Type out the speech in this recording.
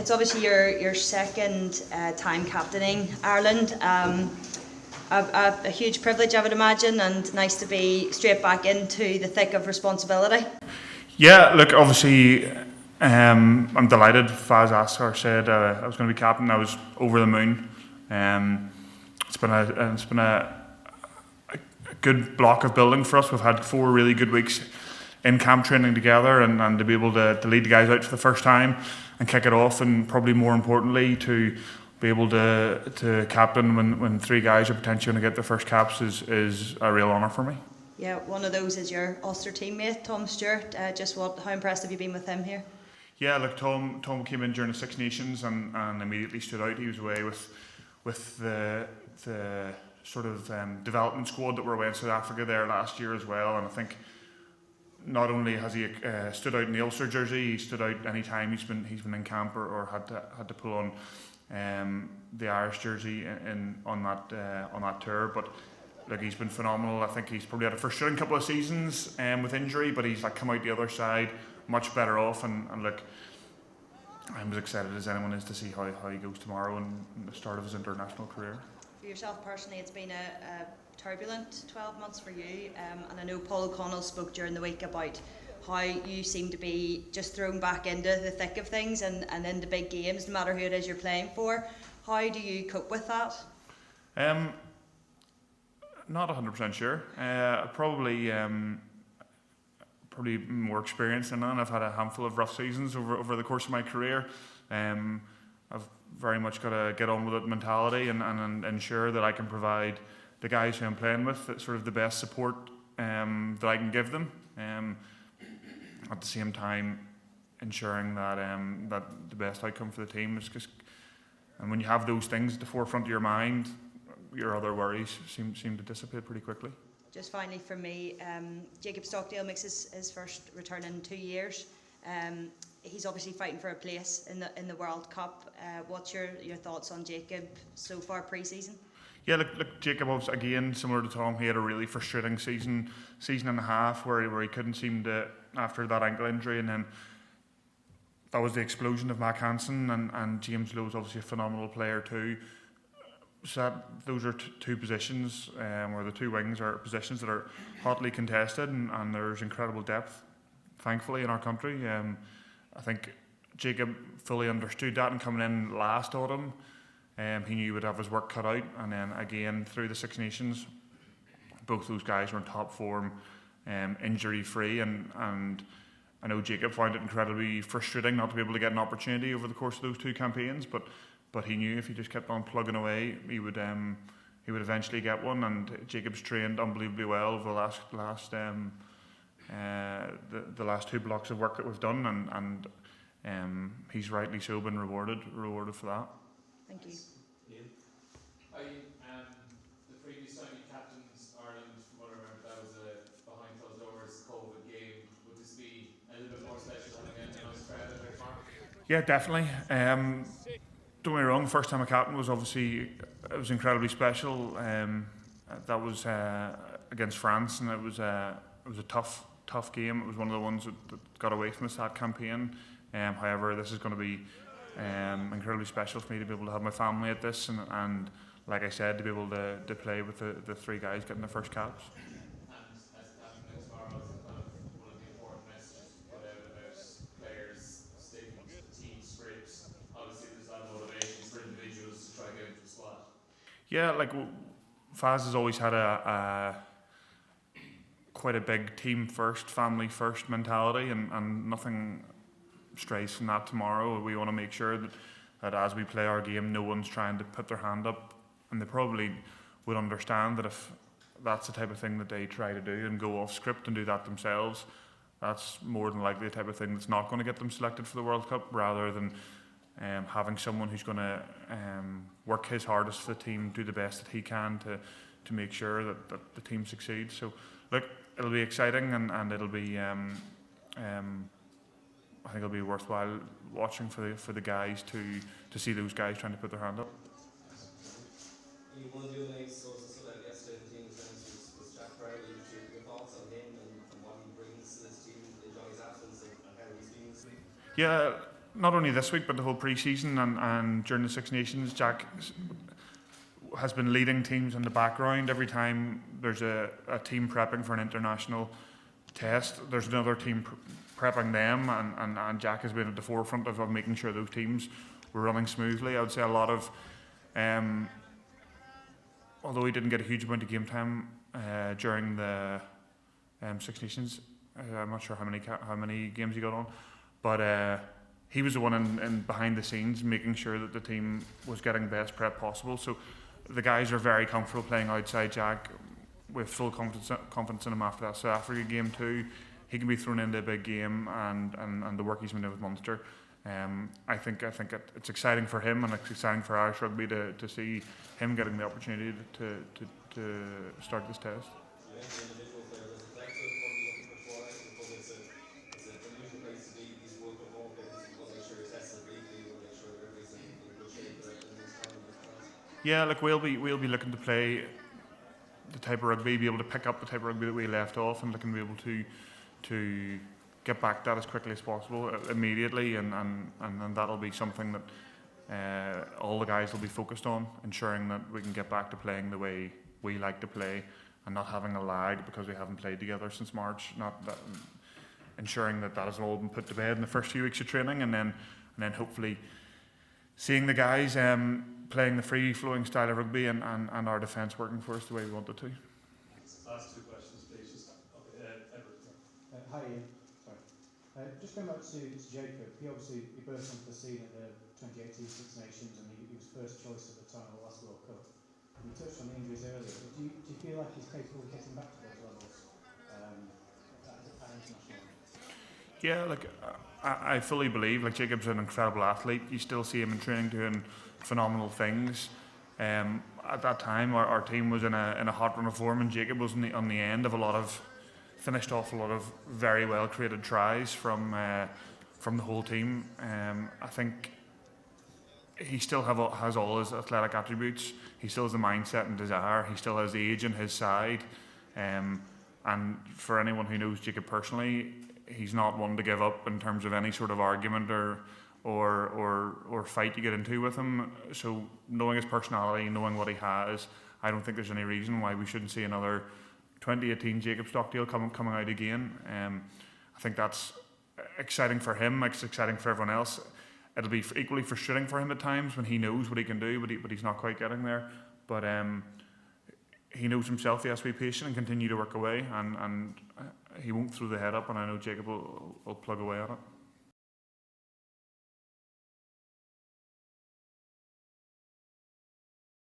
It's obviously your second time captaining Ireland. A huge privilege, I would imagine, and nice to be straight back into the thick of responsibility. Yeah, look, obviously, I'm delighted. Faz asked or said I was going to be captain. I was over the moon. It's been a good block of building for us. We've had 4 really good weeks in camp training together, and to be able to lead the guys out for the first time and kick it off, and probably more importantly to be able to captain when 3 guys are potentially going to get their first caps is a real honour for me. Yeah, one of those is your Ulster teammate, Tom Stewart. How impressed have you been with him here? Yeah, look, Tom came in during the Six Nations and immediately stood out. He was away with the sort of development squad that were away in South Africa there last year as well, and I think not only has he stood out in the Ulster jersey, he stood out any time he's been in camp or had to pull on the Irish jersey on that tour. But look, he's been phenomenal. I think he's probably had a frustrating couple of seasons with injury, but he's come out the other side much better off. And look, I'm as excited as anyone is to see how he goes tomorrow and the start of his international career. For yourself personally, it's been a turbulent 12 months for you, and I know Paul O'Connell spoke during the week about how you seem to be just thrown back into the thick of things and into big games, no matter who it is you're playing for. How do you cope with that? Not 100% sure. Probably more experience than that. I've had a handful of rough seasons over the course of my career. I've very much got to get on with it mentality and ensure that I can provide the guys who I'm playing with sort of the best support that I can give them. At the same time, ensuring that that the best outcome for the team is just. And when you have those things at the forefront of your mind, your other worries seem to dissipate pretty quickly. Just finally for me, Jacob Stockdale makes his first return in 2 years. He's obviously fighting for a place in the World Cup. What's your thoughts on Jacob so far pre-season? Yeah, look, Jacob was again similar to Tom. He had a really frustrating season and a half where he couldn't seem to, after that ankle injury, and then that was the explosion of Mac Hansen, and James Lowe's obviously a phenomenal player too. So those are two positions, or the 2 wings are positions that are hotly contested, and there's incredible depth, thankfully, in our country. I think Jacob fully understood that, and coming in last autumn, he knew he would have his work cut out. And then again through the Six Nations, both those guys were in top form, injury free, and I know Jacob found it incredibly frustrating not to be able to get an opportunity over the course of those 2 campaigns, but he knew if he just kept on plugging away, he would eventually get one. And Jacob's trained unbelievably well over the last 2 blocks of work that we've done, and he's rightly so been rewarded for that. Thank you. Iain, the previous time you captained Ireland, from what I remember, that was a behind closed doors COVID game. Would this be a little bit more special having a nice crowd at tomorrow? Yeah, definitely. Don't get me wrong, first time I captained was obviously, it was incredibly special. That was against France, and it was a tough game. It was one of the ones that got away from us that campaign. However, this is going to be incredibly special for me to be able to have my family at this, and like I said, to be able to play with the 3 guys getting their first caps. And as captain tomorrow, is kind of one of the important messages to put out about players sticking to the team script. Obviously, there's a lot of motivations for individuals to try to get into the squad. Yeah, like Faz has always had a quite a big team first, family first mentality, and nothing strays from that tomorrow. We want to make sure that as we play our game, no one's trying to put their hand up, and they probably would understand that if that's the type of thing that they try to do and go off script and do that themselves, that's more than likely the type of thing that's not going to get them selected for the World Cup, rather than having someone who's going to work his hardest for the team, do the best that he can to make sure that the team succeeds. So look, it'll be exciting, and it'll be I think it'll be worthwhile watching for the guys to see those guys trying to put their hand up. One of the other names stood out yesterday in the team was Jack Crowley. Your thoughts on him and what he brings to this team in Johnny's absence and how he's been this week? Yeah, not only this week but the whole pre-season and during the Six Nations, Jack has been leading teams in the background. Every time there's a team prepping for an international test, there's another team prepping them, and Jack has been at the forefront of making sure those teams were running smoothly. I would say a lot of, although he didn't get a huge amount of game time during the Six Nations, I'm not sure how many games he got on, but he was the one in behind the scenes making sure that the team was getting the best prep possible. So the guys are very comfortable playing outside Jack with full confidence in him after that South Africa game too. He can be thrown into a big game, and the work he's been doing with Munster. I think it's exciting for him, and it's exciting for Irish rugby to see him getting the opportunity to start this test. You mentioned individual players as a collective. What are you looking for tonight? Because it's an unusual place to be. These World Cup home games. You want to make sure you're tested weekly. You want to make sure everybody's in good shape in this tournament. Yeah, like we'll be looking to play the type of rugby, be able to pick up the type of rugby that we left off, and looking to be able to get back that as quickly as possible immediately, and that'll be something that all the guys will be focused on, ensuring that we can get back to playing the way we like to play and not having a lag because we haven't played together since March. Ensuring that has all been put to bed in the first few weeks of training, and then hopefully seeing the guys playing the free-flowing style of rugby and our defence working for us the way we want it to. Last two questions, please. Just Edward. Hi Ian. Sorry. Just going back to Jacob, he burst onto the scene at the 2018 Six Nations, and he was first choice at the time of the last World Cup. You touched on the injuries earlier, but do you feel like he's capable of getting back to those levels at international? Yeah, I fully believe Jacob's an incredible athlete. You still see him in training doing phenomenal things. At that time, our team was in a hot run of form, and Jacob was on the end of finished off a lot of very well created tries from the whole team. I think he still has all his athletic attributes. He still has the mindset and desire. He still has the age on his side. And for anyone who knows Jacob personally, he's not one to give up in terms of any sort of argument or fight you get into with him. So knowing his personality, knowing what he has, I don't think there's any reason why we shouldn't see another 2018 Jacob Stockdale coming out again. I think that's exciting for him. It's exciting for everyone else. It'll be equally frustrating for him at times when he knows what he can do, but he's not quite getting there. But he knows himself he has to be patient and continue to work away, and he won't throw the head up, and I know Jacob will plug away at it.